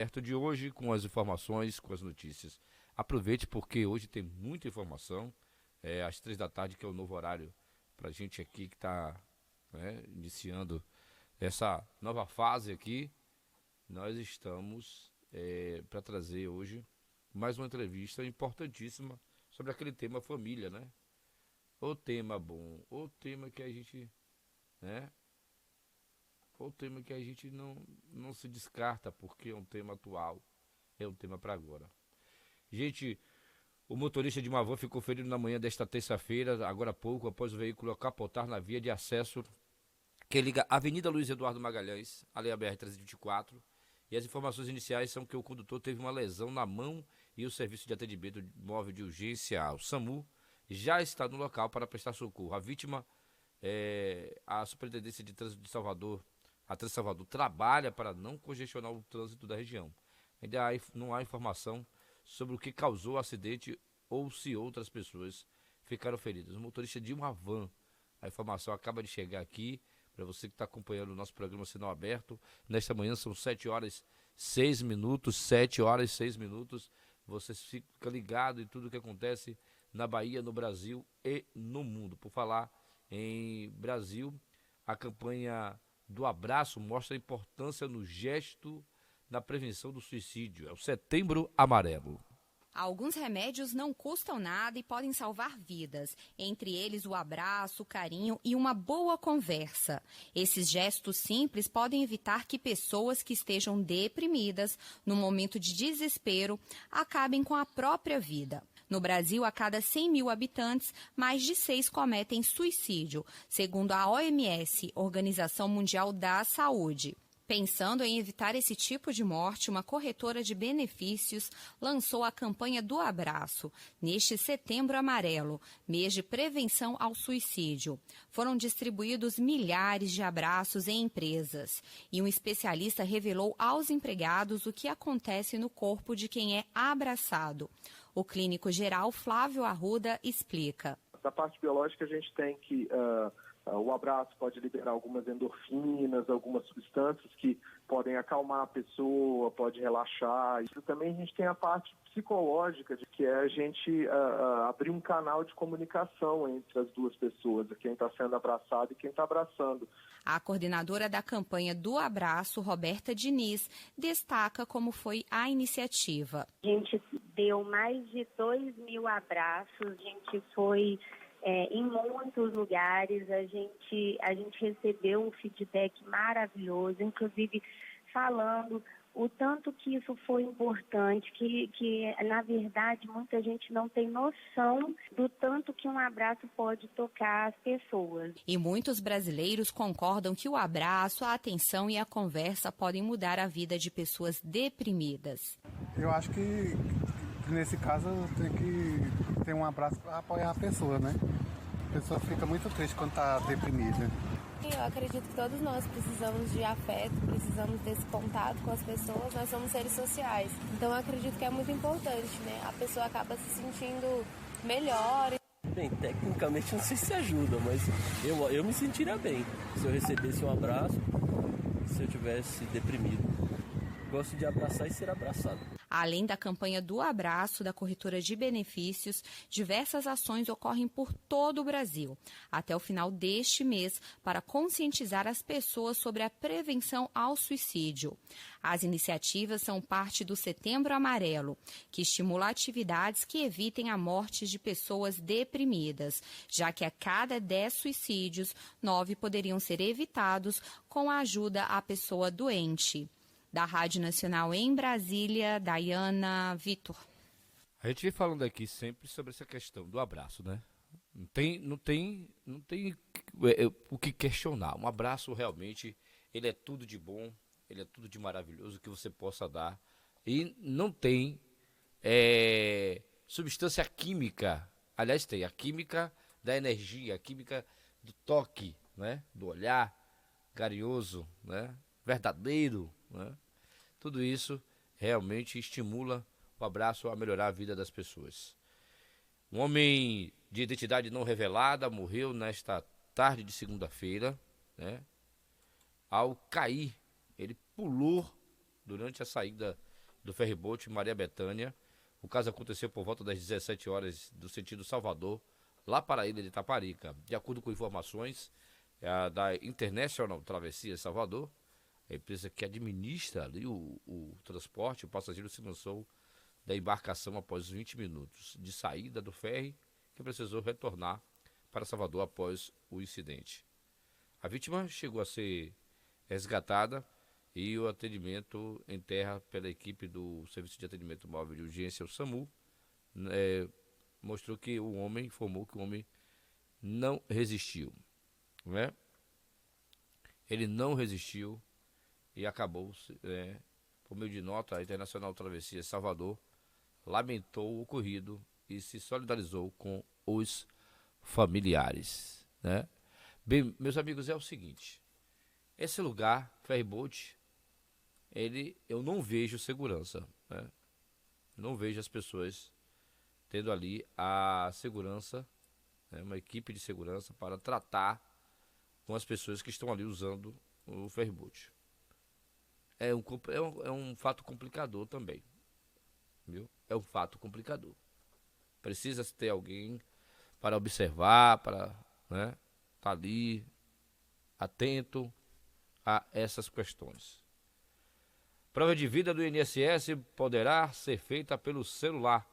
Perto de hoje, com as informações, com as notícias. Aproveite porque hoje tem muita informação. Às 3 da tarde, que é o novo horário para a gente aqui que está iniciando essa nova fase aqui. Nós estamos para trazer hoje mais uma entrevista importantíssima sobre aquele tema família, né? O tema bom, o tema que a gente, né? O tema que a gente não se descarta porque é um tema atual, é um tema para agora. Gente, o motorista de uma van ficou ferido na manhã desta terça-feira, agora há pouco, após o veículo capotar na via de acesso que liga a Avenida Luiz Eduardo Magalhães, ali a BR-324. E as informações iniciais são que o condutor teve uma lesão na mão e o serviço de atendimento móvel de urgência, o SAMU, já está no local para prestar socorro. A vítima, a Superintendência de Trânsito de Salvador, a Trans Salvador, trabalha para não congestionar o trânsito da região. Ainda não há informação sobre o que causou o acidente ou se outras pessoas ficaram feridas. O motorista de uma van, a informação acaba de chegar aqui, para você que está acompanhando o nosso programa Sinal Aberto. Nesta manhã são 7h06, 7h06. Você fica ligado em tudo que acontece na Bahia, no Brasil e no mundo. Por falar em Brasil, a campanha do abraço mostra a importância no gesto na prevenção do suicídio. É o Setembro Amarelo. Alguns remédios não custam nada e podem salvar vidas, entre eles o abraço, o carinho e uma boa conversa. Esses gestos simples podem evitar que pessoas que estejam deprimidas, no momento de desespero, acabem com a própria vida. No Brasil, a cada 100 mil habitantes, mais de 6 cometem suicídio, segundo a OMS, Organização Mundial da Saúde. Pensando em evitar esse tipo de morte, uma corretora de benefícios lançou a campanha do abraço, neste Setembro Amarelo, mês de prevenção ao suicídio. Foram distribuídos milhares de abraços em empresas e um especialista revelou aos empregados o que acontece no corpo de quem é abraçado. O clínico geral Flávio Arruda explica. Da parte biológica, a gente tem que o abraço pode liberar algumas endorfinas, algumas substâncias que podem acalmar a pessoa, pode relaxar. Isso também a gente tem a parte psicológica, de que é a gente abrir um canal de comunicação entre as duas pessoas, quem está sendo abraçado e quem está abraçando. A coordenadora da campanha do abraço, Roberta Diniz, destaca como foi a iniciativa. A gente deu mais de 2.000 abraços, a gente foi em muitos lugares, a gente recebeu um feedback maravilhoso, inclusive falando o tanto que isso foi importante, que na verdade muita gente não tem noção do tanto que um abraço pode tocar as pessoas. E muitos brasileiros concordam que o abraço, a atenção e a conversa podem mudar a vida de pessoas deprimidas. Eu acho que nesse caso tem que ter um abraço para apoiar a pessoa, né? A pessoa fica muito triste quando está deprimida. Eu acredito que todos nós precisamos de afeto, precisamos desse contato com as pessoas, nós somos seres sociais. Então eu acredito que é muito importante, né? A pessoa acaba se sentindo melhor. Bem, tecnicamente não sei se ajuda, mas eu me sentiria bem se eu recebesse um abraço, se eu tivesse deprimido. Gosto de abraçar e ser abraçado. Além da campanha do abraço da corretora de benefícios, diversas ações ocorrem por todo o Brasil, até o final deste mês, para conscientizar as pessoas sobre a prevenção ao suicídio. As iniciativas são parte do Setembro Amarelo, que estimula atividades que evitem a morte de pessoas deprimidas, já que a cada 10 suicídios, 9 poderiam ser evitados com a ajuda à pessoa doente. Da Rádio Nacional em Brasília, Dayana Vitor. A gente vem falando aqui sempre sobre essa questão do abraço, né? Não tem o que questionar. Um abraço realmente, ele é tudo de bom, ele é tudo de maravilhoso que você possa dar. E não tem substância química. Aliás, tem a química da energia, a química do toque, né? Do olhar carinhoso, né? Verdadeiro, né? Tudo isso realmente estimula o abraço a melhorar a vida das pessoas. Um homem de identidade não revelada morreu nesta tarde de segunda-feira, né? Ao cair, ele pulou durante a saída do ferryboat Maria Bethânia. O caso aconteceu por volta das 17 horas do sentido Salvador, lá para a ilha de Itaparica. De acordo com informações da International Travessia Salvador, a empresa que administra ali o transporte, o passageiro se lançou da embarcação após 20 minutos de saída do ferry, que precisou retornar para Salvador após o incidente. A vítima chegou a ser resgatada e o atendimento em terra pela equipe do Serviço de Atendimento Móvel de Urgência, o SAMU, informou que o homem não resistiu, né? Ele não resistiu e acabou, por meio de nota, a Internacional Travessia Salvador lamentou o ocorrido e se solidarizou com os familiares, né? Bem, meus amigos, é o seguinte, esse lugar, ferryboat, eu não vejo segurança, né? Não vejo as pessoas tendo ali a segurança, né, uma equipe de segurança para tratar com as pessoas que estão ali usando o ferryboat. É um fato complicador também, viu? É um fato complicador. Precisa ter alguém para observar, para, né, tá ali atento a essas questões. Prova de vida do INSS poderá ser feita pelo celular.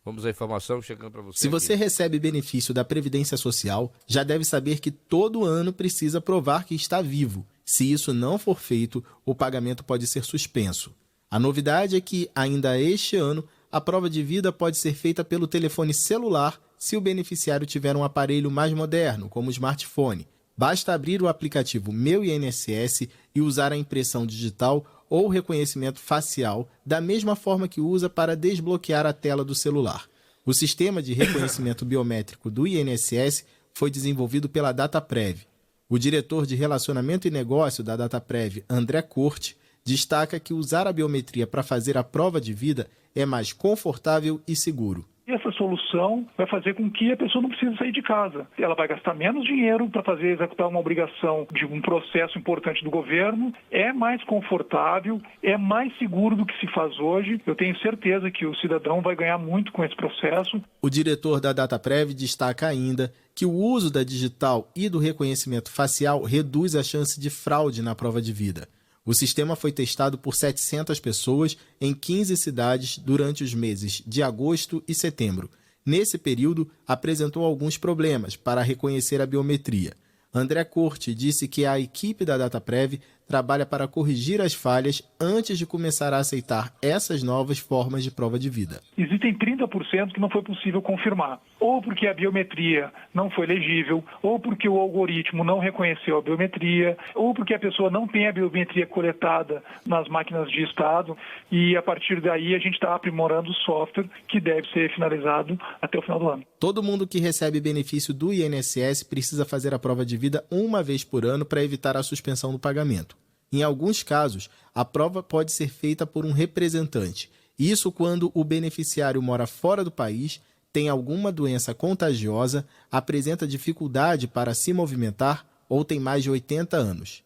Vamos à informação chegando para você. Se você recebe benefício da Previdência Social, já deve saber que todo ano precisa provar que está vivo. Se isso não for feito, o pagamento pode ser suspenso. A novidade é que, ainda este ano, a prova de vida pode ser feita pelo telefone celular se o beneficiário tiver um aparelho mais moderno, como o smartphone. Basta abrir o aplicativo Meu INSS e usar a impressão digital ou reconhecimento facial da mesma forma que usa para desbloquear a tela do celular. O sistema de reconhecimento biométrico do INSS foi desenvolvido pela Dataprev. O diretor de Relacionamento e Negócio da Dataprev, André Corte, destaca que usar a biometria para fazer a prova de vida é mais confortável e seguro. Essa solução vai fazer com que a pessoa não precise sair de casa. Ela vai gastar menos dinheiro para executar uma obrigação de um processo importante do governo. É mais confortável, é mais seguro do que se faz hoje. Eu tenho certeza que o cidadão vai ganhar muito com esse processo. O diretor da Dataprev destaca ainda que o uso da digital e do reconhecimento facial reduz a chance de fraude na prova de vida. O sistema foi testado por 700 pessoas em 15 cidades durante os meses de agosto e setembro. Nesse período, apresentou alguns problemas para reconhecer a biometria. André Corte disse que a equipe da Dataprev trabalha para corrigir as falhas antes de começar a aceitar essas novas formas de prova de vida. Existem 30% que não foi possível confirmar, ou porque a biometria não foi legível, ou porque o algoritmo não reconheceu a biometria, ou porque a pessoa não tem a biometria coletada nas máquinas de estado, e a partir daí a gente está aprimorando o software que deve ser finalizado até o final do ano. Todo mundo que recebe benefício do INSS precisa fazer a prova de vida uma vez por ano para evitar a suspensão do pagamento. Em alguns casos, a prova pode ser feita por um representante. Isso quando o beneficiário mora fora do país, tem alguma doença contagiosa, apresenta dificuldade para se movimentar ou tem mais de 80 anos.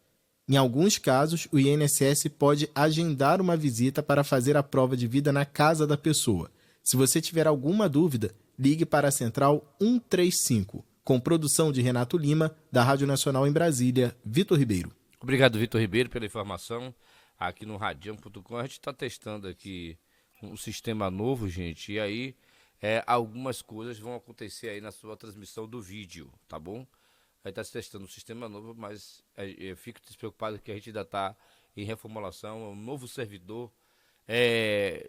Em alguns casos, o INSS pode agendar uma visita para fazer a prova de vida na casa da pessoa. Se você tiver alguma dúvida, ligue para a Central 135. Com produção de Renato Lima, da Rádio Nacional em Brasília, Vitor Ribeiro. Obrigado, Vitor Ribeiro, pela informação aqui no Radião.com. A gente está testando aqui um sistema novo, gente, e aí algumas coisas vão acontecer aí na sua transmissão do vídeo, tá bom? A gente está testando um sistema novo, mas eu fico despreocupado que a gente ainda está em reformulação. Um novo servidor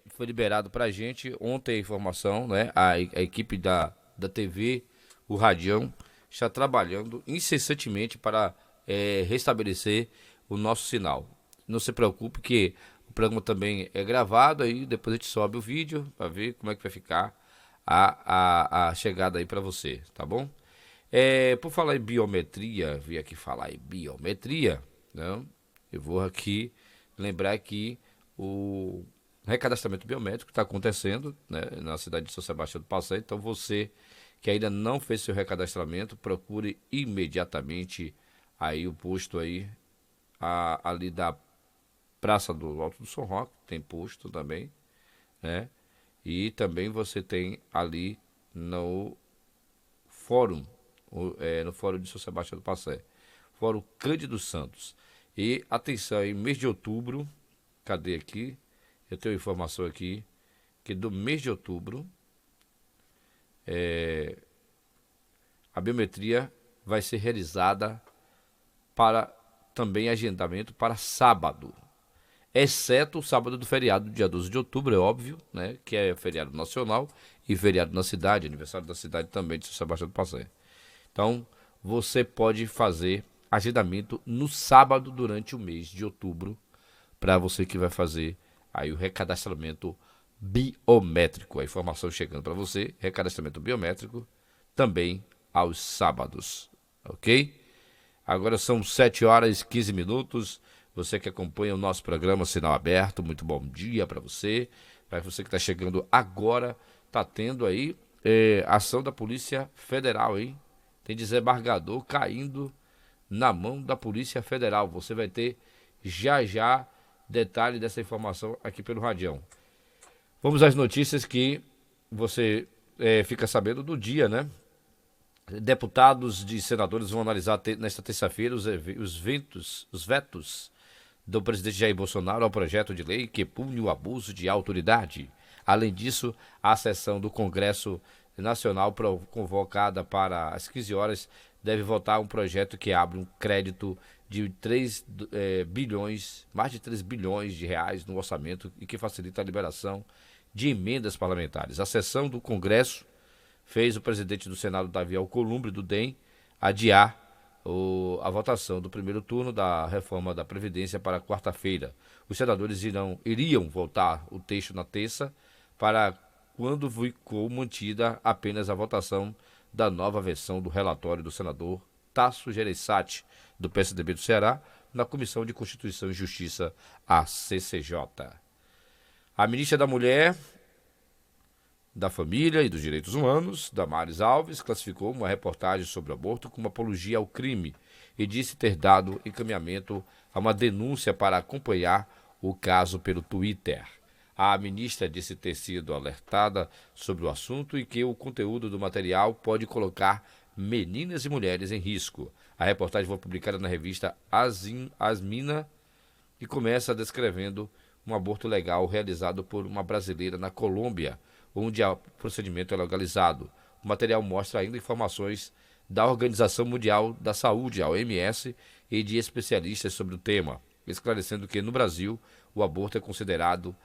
foi liberado para a gente. Ontem a informação, né? A equipe da TV, o Radião, está trabalhando incessantemente para restabelecer o nosso sinal. Não se preocupe que o programa também é gravado, aí depois a gente sobe o vídeo para ver como é que vai ficar a chegada aí para você, tá bom? Por falar em biometria, vim aqui falar em biometria, né? Eu vou aqui lembrar que o recadastramento biométrico está acontecendo, né, na cidade de São Sebastião do Passeio. Então você que ainda não fez seu recadastramento, procure imediatamente aí o posto aí ali da Praça do Alto do São Roque, tem posto também, né? E também você tem ali no Fórum, no Fórum de São Sebastião do Passé, Fórum Cândido Santos. E atenção, em mês de outubro, cadê aqui? Eu tenho informação aqui, que do mês de outubro, a biometria vai ser realizada para também agendamento para sábado, exceto o sábado do feriado, dia 12 de outubro, é óbvio, né, que é feriado nacional e feriado na cidade, aniversário da cidade também de São Sebastião do Passé. Então, você pode fazer agendamento no sábado durante o mês de outubro, para você que vai fazer aí o recadastramento biométrico. A informação chegando para você, recadastramento biométrico, também aos sábados, ok? Agora são 7h15. Você que acompanha o nosso programa Sinal Aberto, muito bom dia para você. Para você que está chegando agora, está tendo aí ação da Polícia Federal, hein? Tem desembargador caindo na mão da Polícia Federal. Você vai ter já detalhe dessa informação aqui pelo Radião. Vamos às notícias que você fica sabendo do dia, né? Deputados e senadores vão analisar nesta terça-feira os vetos do presidente Jair Bolsonaro ao projeto de lei que pune o abuso de autoridade. Além disso, a sessão do Congresso Nacional convocada para as 15 horas deve votar um projeto que abre um crédito de mais de 3 bilhões de reais no orçamento e que facilita a liberação de emendas parlamentares. A sessão do Congresso fez o presidente do Senado, Davi Alcolumbre, do DEM, adiar a votação do primeiro turno da reforma da Previdência para quarta-feira. Os senadores iriam votar o texto na terça, para quando ficou mantida apenas a votação da nova versão do relatório do senador Tasso Gereissati, do PSDB do Ceará, na Comissão de Constituição e Justiça, a CCJ. A ministra da Mulher, da Família e dos Direitos Humanos, Damares Alves, classificou uma reportagem sobre o aborto como apologia ao crime e disse ter dado encaminhamento a uma denúncia para acompanhar o caso pelo Twitter. A ministra disse ter sido alertada sobre o assunto e que o conteúdo do material pode colocar meninas e mulheres em risco. A reportagem foi publicada na revista Asmina e começa descrevendo um aborto legal realizado por uma brasileira na Colômbia, onde o procedimento é legalizado. O material mostra ainda informações da Organização Mundial da Saúde, a OMS, e de especialistas sobre o tema, esclarecendo que no Brasil o aborto é considerado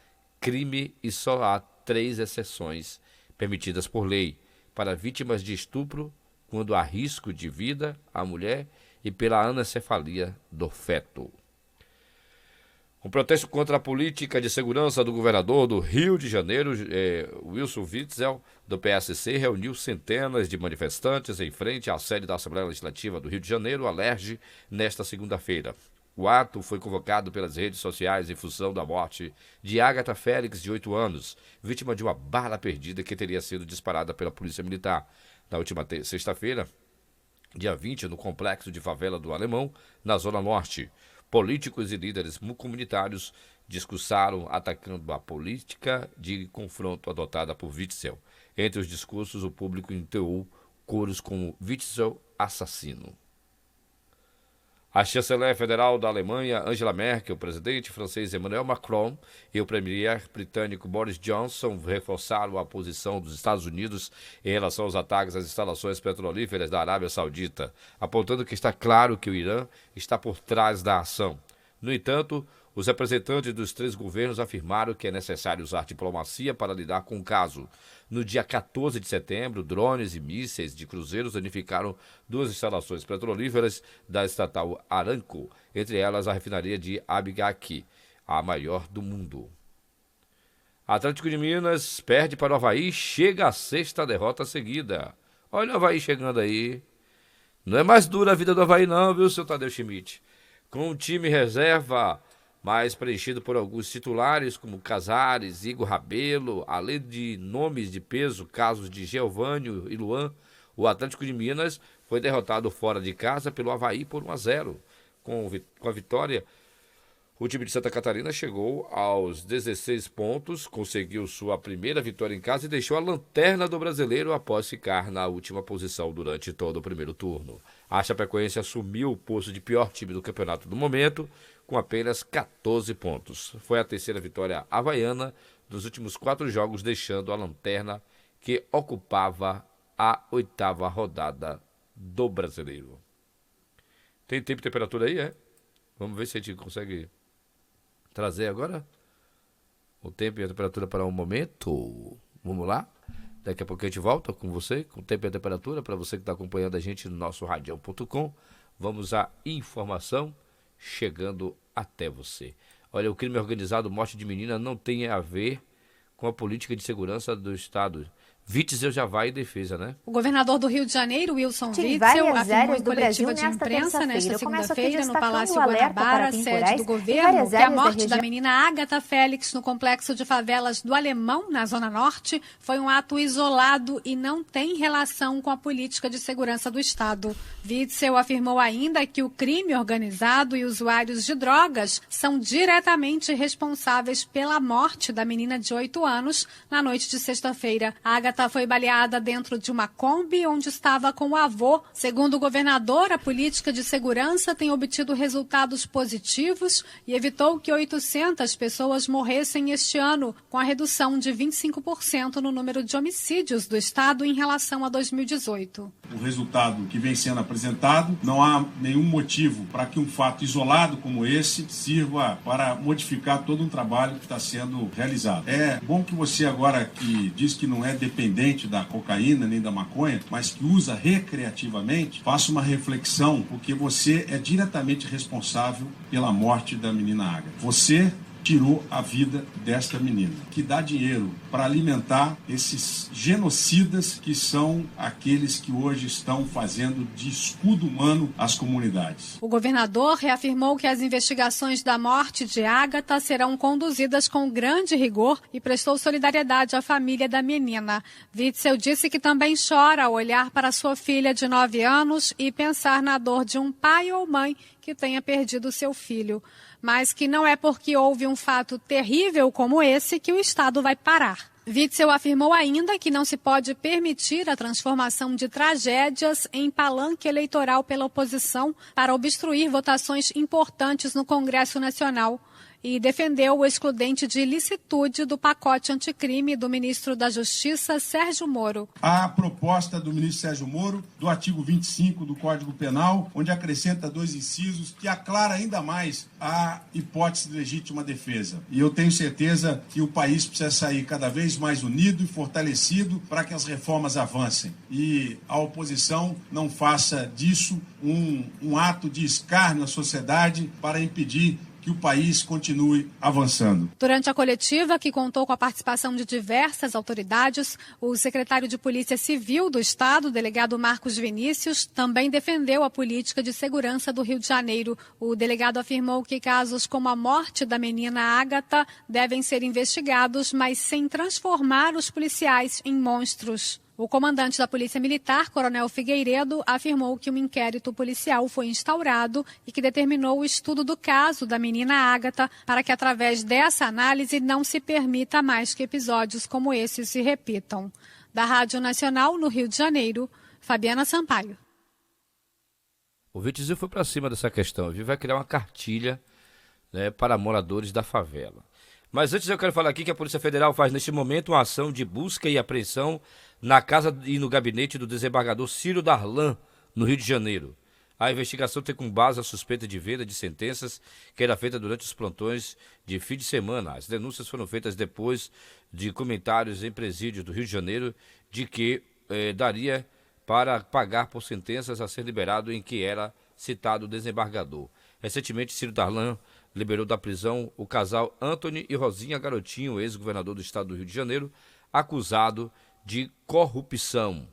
crime e só há 3 exceções permitidas por lei: para vítimas de estupro, quando há risco de vida à mulher, e pela anencefalia do feto. Um protesto contra a política de segurança do governador do Rio de Janeiro, Wilson Witzel, do PSC, reuniu centenas de manifestantes em frente à sede da Assembleia Legislativa do Rio de Janeiro, Alerj, nesta segunda-feira. O ato foi convocado pelas redes sociais em função da morte de Agatha Félix, de 8 anos, vítima de uma bala perdida que teria sido disparada pela Polícia Militar. Na última sexta-feira, dia 20, no complexo de favela do Alemão, na Zona Norte. Políticos e líderes comunitários discursaram atacando a política de confronto adotada por Witzel. Entre os discursos, o público entoou coros como Witzel assassino. A chanceler federal da Alemanha, Angela Merkel, o presidente francês Emmanuel Macron e o premier britânico Boris Johnson reforçaram a posição dos Estados Unidos em relação aos ataques às instalações petrolíferas da Arábia Saudita, apontando que está claro que o Irã está por trás da ação. No entanto, os representantes dos 3 governos afirmaram que é necessário usar diplomacia para lidar com o caso. No dia 14 de setembro, drones e mísseis de cruzeiros danificaram 2 instalações petrolíferas da estatal Aramco, entre elas a refinaria de Abqaiq, a maior do mundo. Atlético de Minas perde para o Avaí, chega à 6ª derrota seguida. Olha o Avaí chegando aí. Não é mais dura a vida do Avaí não, viu, seu Tadeu Schmidt? Com o time reserva mas preenchido por alguns titulares como Casares, Igor Rabelo, além de nomes de peso, casos de Geovânio e Luan, o Atlético de Minas foi derrotado fora de casa pelo Avaí por 1-0. Com a vitória, o time de Santa Catarina chegou aos 16 pontos, conseguiu sua primeira vitória em casa e deixou a lanterna do Brasileiro após ficar na última posição durante todo o primeiro turno. A Chapecoense assumiu o posto de pior time do campeonato do momento, com apenas 14 pontos. Foi a terceira vitória havaiana dos últimos 4 jogos, deixando a lanterna que ocupava a 8ª rodada do Brasileiro. Tem tempo e temperatura aí, é? Vamos ver se a gente consegue trazer agora o tempo e a temperatura para um momento. Vamos lá? Daqui a pouco a gente volta com você, com o tempo e a temperatura, para você que está acompanhando a gente no nosso radião.com. Vamos à informação chegando até você. Olha, o crime organizado, morte de menina, não tem a ver com a política de segurança do Estado. Witzel já vai em defesa, né? O governador do Rio de Janeiro, Wilson Witzel, afirmou em coletiva de imprensa nesta segunda-feira no Palácio Guanabara, sede do governo, que a morte da menina Ágata Félix no complexo de favelas do Alemão, na Zona Norte, foi um ato isolado e não tem relação com a política de segurança do Estado. Witzel afirmou ainda que o crime organizado e usuários de drogas são diretamente responsáveis pela morte da menina de 8 anos na noite de sexta-feira. Ágata foi baleada dentro de uma Kombi onde estava com o avô. Segundo o governador, a política de segurança tem obtido resultados positivos e evitou que 800 pessoas morressem este ano, com a redução de 25% no número de homicídios do Estado em relação a 2018. O resultado que vem sendo apresentado, não há nenhum motivo para que um fato isolado como esse sirva para modificar todo um trabalho que está sendo realizado. É bom que você agora que diz que não é dependente da cocaína nem da maconha, mas que usa recreativamente, faça uma reflexão, porque você é diretamente responsável pela morte da menina Ágata. Você tirou a vida desta menina, que dá dinheiro para alimentar esses genocidas que são aqueles que hoje estão fazendo de escudo humano as comunidades. O governador reafirmou que as investigações da morte de Ágata serão conduzidas com grande rigor e prestou solidariedade à família da menina. Witzel disse que também chora ao olhar para sua filha de 9 anos e pensar na dor de um pai ou mãe que tenha perdido seu filho, mas que não é porque houve um fato terrível como esse que o Estado vai parar. Witzel afirmou ainda que não se pode permitir a transformação de tragédias em palanque eleitoral pela oposição para obstruir votações importantes no Congresso Nacional. E defendeu o excludente de ilicitude do pacote anticrime do ministro da Justiça, Sérgio Moro. A proposta do ministro Sérgio Moro, do artigo 25 do Código Penal, onde acrescenta 2 incisos, que aclara ainda mais a hipótese de legítima defesa. E eu tenho certeza que o país precisa sair cada vez mais unido e fortalecido para que as reformas avancem. E a oposição não faça disso um ato de escárnio à sociedade para impedir que o país continue avançando. Durante a coletiva, que contou com a participação de diversas autoridades, o secretário de Polícia Civil do Estado, o delegado Marcos Vinícius, também defendeu a política de segurança do Rio de Janeiro. O delegado afirmou que casos como a morte da menina Ágata devem ser investigados, mas sem transformar os policiais em monstros. O comandante da Polícia Militar, Coronel Figueiredo, afirmou que um inquérito policial foi instaurado e que determinou o estudo do caso da menina Ágata para que, através dessa análise, não se permita mais que episódios como esse se repitam. Da Rádio Nacional, no Rio de Janeiro, Fabiana Sampaio. O Witzel foi para cima dessa questão, viu? Vai criar uma cartilha, né, para moradores da favela. Mas antes eu quero falar aqui que a Polícia Federal faz neste momento uma ação de busca e apreensão na casa e no gabinete do desembargador Ciro Darlan, no Rio de Janeiro. A investigação tem como base a suspeita de venda de sentenças que era feita durante os plantões de fim de semana. As denúncias foram feitas depois de comentários em presídios do Rio de Janeiro de que daria para pagar por sentenças a ser liberado em que era citado o desembargador. Recentemente, Ciro Darlan liberou da prisão o casal Antony e Rosinha Garotinho, ex-governador do estado do Rio de Janeiro, acusado de corrupção.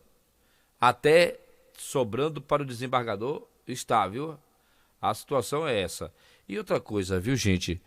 Até sobrando para o desembargador está, viu? A situação é essa. E outra coisa, viu, gente?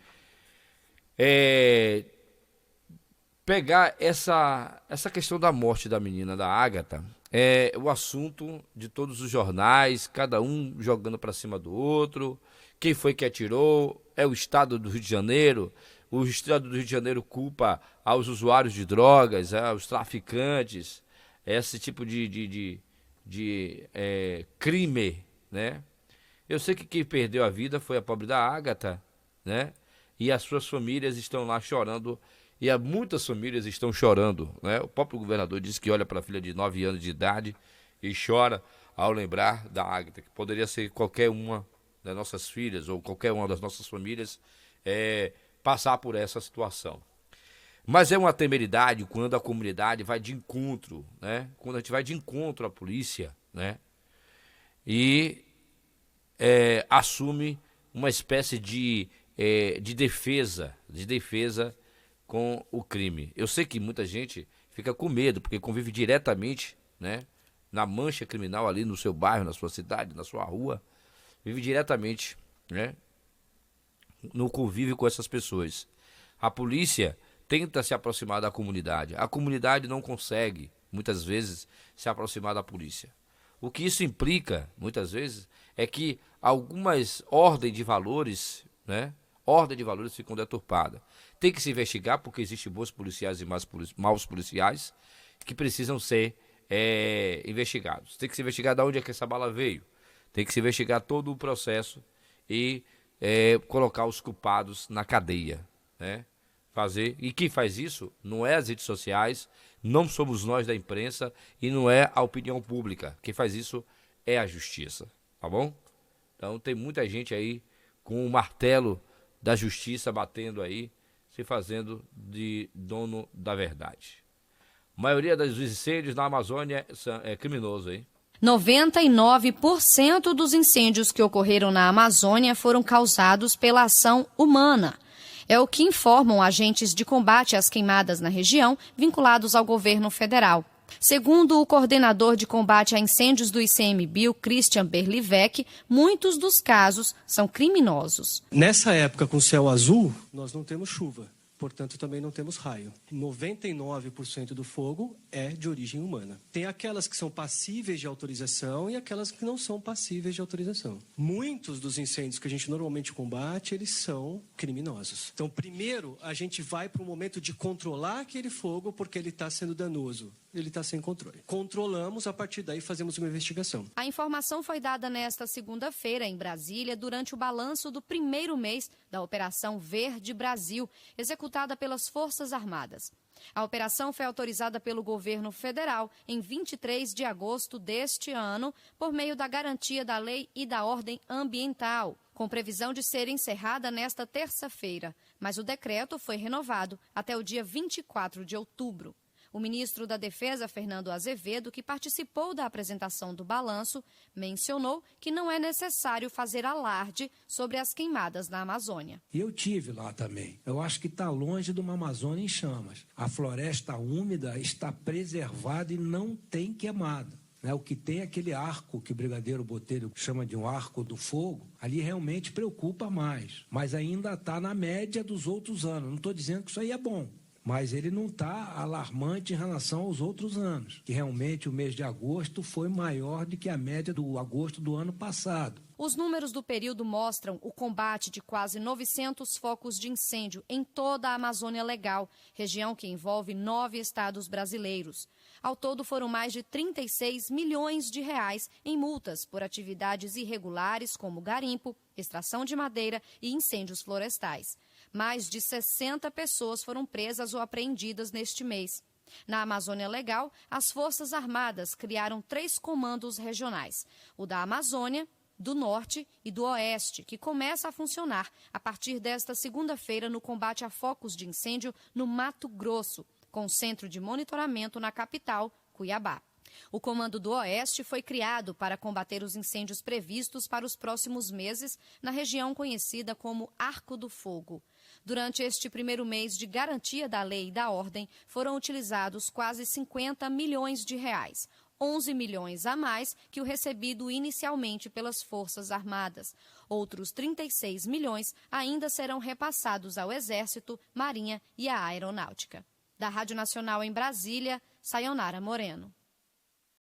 Pegar essa questão da morte da menina, da Ágata, é o assunto de todos os jornais, cada um jogando para cima do outro, quem foi que atirou, é o Estado do Rio de Janeiro. O Estado do Rio de Janeiro culpa aos usuários de drogas, aos traficantes, esse tipo de crime, né? Eu sei que quem perdeu a vida foi a pobre da Ágata, né? E as suas famílias estão lá chorando, e muitas famílias estão chorando, né? O próprio governador disse que olha para a filha de 9 anos de idade e chora ao lembrar da Ágata, que poderia ser qualquer uma das nossas filhas ou qualquer uma das nossas famílias passar por essa situação. Mas é uma temeridade quando a comunidade vai de encontro, né? Quando a gente vai de encontro à polícia, né? E assume uma espécie de defesa com o crime. Eu sei que muita gente fica com medo, porque convive diretamente, né, na mancha criminal ali no seu bairro, na sua cidade, na sua rua, vive diretamente, né, no convívio com essas pessoas. A polícia tenta se aproximar da comunidade. A comunidade não consegue, muitas vezes, se aproximar da polícia. O que isso implica, muitas vezes, é que algumas ordens de valores, né, ficam deturpadas. Tem que se investigar, porque existem bons policiais e maus policiais que precisam ser investigados. Tem que se investigar de onde é que essa bala veio. Tem que se investigar todo o processo e colocar os culpados na cadeia, né? E quem faz isso não é as redes sociais, não somos nós da imprensa e não é a opinião pública. Quem faz isso é a justiça, tá bom? Então tem muita gente aí com o martelo da justiça batendo aí, se fazendo de dono da verdade. A maioria dos incêndios na Amazônia é criminoso, hein? 99% dos incêndios que ocorreram na Amazônia foram causados pela ação humana. É o que informam agentes de combate às queimadas na região, vinculados ao governo federal. Segundo o coordenador de combate a incêndios do ICMBio, Christian Berlivec, muitos dos casos são criminosos. Nessa época, com céu azul, nós não temos chuva. Portanto, também não temos raio. 99% do fogo é de origem humana. Tem aquelas que são passíveis de autorização e aquelas que não são passíveis de autorização. Muitos dos incêndios que a gente normalmente combate, eles são criminosos. Então, primeiro, a gente vai para o momento de controlar aquele fogo porque ele está sendo danoso. Ele está sem controle. Controlamos, a partir daí fazemos uma investigação. A informação foi dada nesta segunda-feira em Brasília durante o balanço do primeiro mês da Operação Verde Brasil, executada pelas Forças Armadas. A operação foi autorizada pelo governo federal em 23 de agosto deste ano, por meio da garantia da lei e da ordem ambiental, com previsão de ser encerrada nesta terça-feira. Mas o decreto foi renovado até o dia 24 de outubro. O ministro da Defesa, Fernando Azevedo, que participou da apresentação do balanço, mencionou que não é necessário fazer alarde sobre as queimadas na Amazônia. Eu tive lá também. Eu acho que está longe de uma Amazônia em chamas. A floresta úmida está preservada e não tem queimada. O que tem é aquele arco que o brigadeiro Botelho chama de um arco do fogo, ali realmente preocupa mais. Mas ainda está na média dos outros anos. Não estou dizendo que isso aí é bom. Mas ele não está alarmante em relação aos outros anos, que realmente o mês de agosto foi maior do que a média do agosto do ano passado. Os números do período mostram o combate de quase 900 focos de incêndio em toda a Amazônia Legal, região que envolve 9 estados brasileiros. Ao todo, foram mais de 36 milhões de reais em multas por atividades irregulares como garimpo, extração de madeira e incêndios florestais. Mais de 60 pessoas foram presas ou apreendidas neste mês. Na Amazônia Legal, as Forças Armadas criaram 3 comandos regionais: o da Amazônia, do Norte e do Oeste, que começa a funcionar a partir desta segunda-feira no combate a focos de incêndio no Mato Grosso, com centro de monitoramento na capital, Cuiabá. O Comando do Oeste foi criado para combater os incêndios previstos para os próximos meses na região conhecida como Arco do Fogo. Durante este primeiro mês de garantia da lei e da ordem, foram utilizados quase 50 milhões de reais, 11 milhões a mais que o recebido inicialmente pelas Forças Armadas. Outros 36 milhões ainda serão repassados ao Exército, Marinha e à Aeronáutica. Da Rádio Nacional em Brasília, Sayonara Moreno.